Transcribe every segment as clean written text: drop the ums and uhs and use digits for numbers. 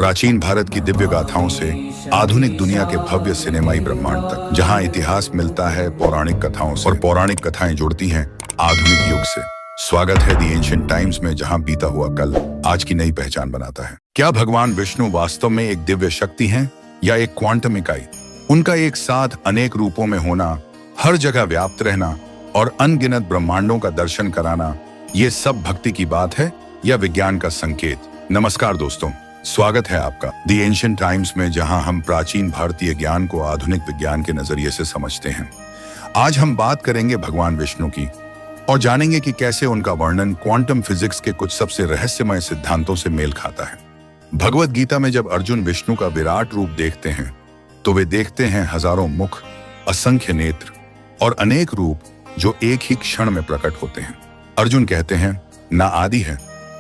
प्राचीन भारत की दिव्य गाथाओं से आधुनिक दुनिया के भव्य सिनेमाई ब्रह्मांड तक, जहां इतिहास मिलता है पौराणिक कथाओं से और पौराणिक कथाएं जुड़ती हैं आधुनिक युग से। स्वागत है दी एंशिएंट टाइम्स में, जहां बीता हुआ कल आज की नई पहचान बनाता है। क्या भगवान विष्णु वास्तव में एक दिव्य शक्ति हैं या एक क्वांटम इकाई? उनका एक साथ अनेक रूपों में होना, हर जगह व्याप्त रहना और अनगिनत ब्रह्मांडों का दर्शन कराना, ये सब भक्ति की बात है या विज्ञान का संकेत? नमस्कार दोस्तों, स्वागत है आपका दी एंशिएंट टाइम्स में, जहां हम प्राचीन भारतीय ज्ञान को आधुनिक विज्ञान के नजरिए से समझते हैं। आज हम बात करेंगे भगवान विष्णु की और जानेंगे कि कैसे उनका वर्णन क्वांटम फिजिक्स के कुछ सबसे रहस्यमय सिद्धांतों से मेल खाता है। भगवत गीता में जब अर्जुन विष्णु का विराट रूप देखते हैं तो वे देखते हैं हजारों मुख, असंख्य नेत्र और अनेक रूप जो एक ही क्षण में प्रकट होते हैं। अर्जुन कहते हैं, ना आदि है,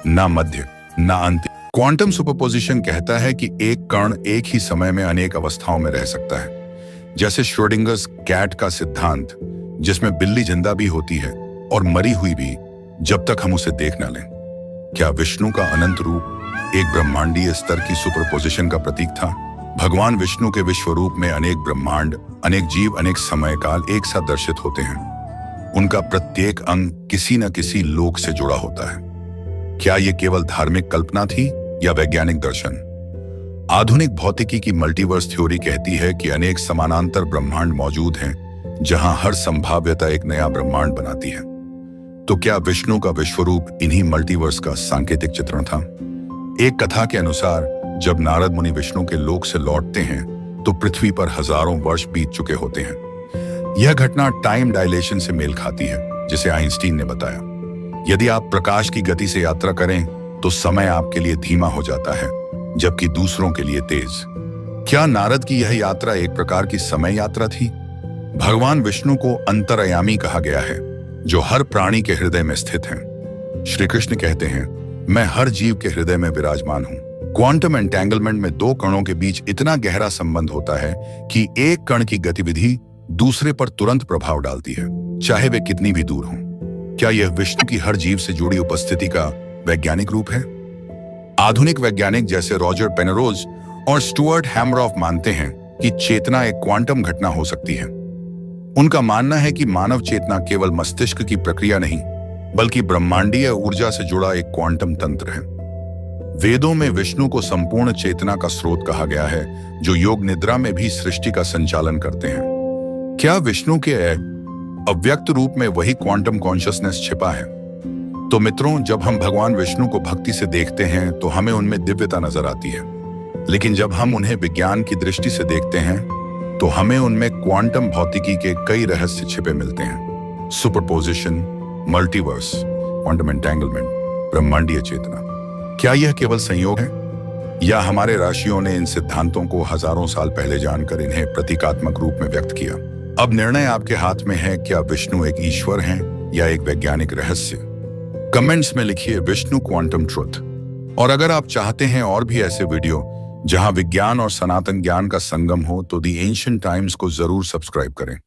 ना मध्य, ना अंत। क्वांटम सुपरपोजिशन कहता है कि एक कण एक ही समय में अनेक अवस्थाओं में रह सकता है, जैसे श्रोडिंगर्स कैट का सिद्धांत, जिसमें बिल्ली जिंदा भी होती है और मरी हुई भी, जब तक हम उसे देख न लें। क्या विष्णु का अनंत रूप एक ब्रह्मांडीय स्तर की सुपरपोजिशन का प्रतीक था? भगवान विष्णु के विश्व रूप में अनेक ब्रह्मांड, अनेक जीव, अनेक समय काल एक साथ दर्शित होते हैं। उनका प्रत्येक अंग किसी न किसी लोक से जुड़ा होता है। क्या यह केवल धार्मिक कल्पना थी या वैज्ञानिक दर्शन? आधुनिक भौतिकी की मल्टीवर्स थ्योरी कहती है कि अनेक समानांतर ब्रह्मांड मौजूद हैं, जहां हर संभाव्यता एक नया ब्रह्मांड बनाती है। तो क्या विष्णु का विश्वरूप इन्हीं मल्टीवर्स का सांकेतिक चित्रण था? एक कथा के अनुसार जब नारद मुनि विष्णु के लोक से लौटते हैं तो पृथ्वी पर हजारों वर्ष बीत चुके होते हैं। यह घटना टाइम डायलेशन से मेल खाती है, जिसे आइंस्टीन ने बताया। यदि आप प्रकाश की गति से यात्रा करें तो समय आपके लिए धीमा हो जाता है, जबकि दूसरों के लिए तेज। क्या नारद की यह यात्रा एक प्रकार की समय यात्रा थी? भगवान विष्णु को अंतर्यामी कहा गया है, जो हर प्राणी के हृदय में स्थित हैं। श्री कृष्ण कहते हैं, मैं हर जीव के हृदय में विराजमान हूं। क्वांटम एंटेंगलमेंट में दो कणों के बीच इतना गहरा संबंध होता है कि एक कण की गतिविधि दूसरे पर तुरंत प्रभाव डालती है, चाहे वे कितनी भी दूर हों। क्या यह विष्णु की हर जीव से जुड़ी उपस्थिति का वैज्ञानिक रूप है? आधुनिक वैज्ञानिक जैसे रॉजर पेनरोज और स्टुअर्ट हैमरॉफ मानते हैं कि चेतना एक क्वांटम घटना हो सकती है। उनका मानना है कि मानव चेतना केवल मस्तिष्क की प्रक्रिया नहीं, बल्कि ब्रह्मांडीय ऊर्जा से जुड़ा एक क्वांटम तंत्र है। वेदों में विष्णु को संपूर्ण चेतना का स्रोत कहा गया है, जो योग निद्रा में भी सृष्टि का संचालन करते हैं। क्या विष्णु के अव्यक्त रूप में वही क्वांटम कॉन्शियसनेस छिपा है? तो मित्रों, जब हम भगवान विष्णु को भक्ति से देखते हैं तो हमें उनमें दिव्यता नजर आती है, लेकिन जब हम उन्हें विज्ञान की दृष्टि से देखते हैं तो हमें उनमें क्वांटम भौतिकी के कई रहस्य छिपे मिलते हैं। सुपरपोजिशन, मल्टीवर्स, क्वांटम एंटेंगलमेंट, ब्रह्मांडीय चेतना। क्या यह केवल संयोग है, या हमारे ऋषियों ने इन सिद्धांतों को हजारों साल पहले जानकर इन्हें प्रतीकात्मक रूप में व्यक्त किया? अब निर्णय आपके हाथ में है। क्या विष्णु एक ईश्वर हैं या एक वैज्ञानिक रहस्य? कमेंट्स में लिखिए विष्णु क्वांटम ट्रुथ। और अगर आप चाहते हैं और भी ऐसे वीडियो जहां विज्ञान और सनातन ज्ञान का संगम हो, तो दी एंशिएंट टाइम्स को जरूर सब्सक्राइब करें।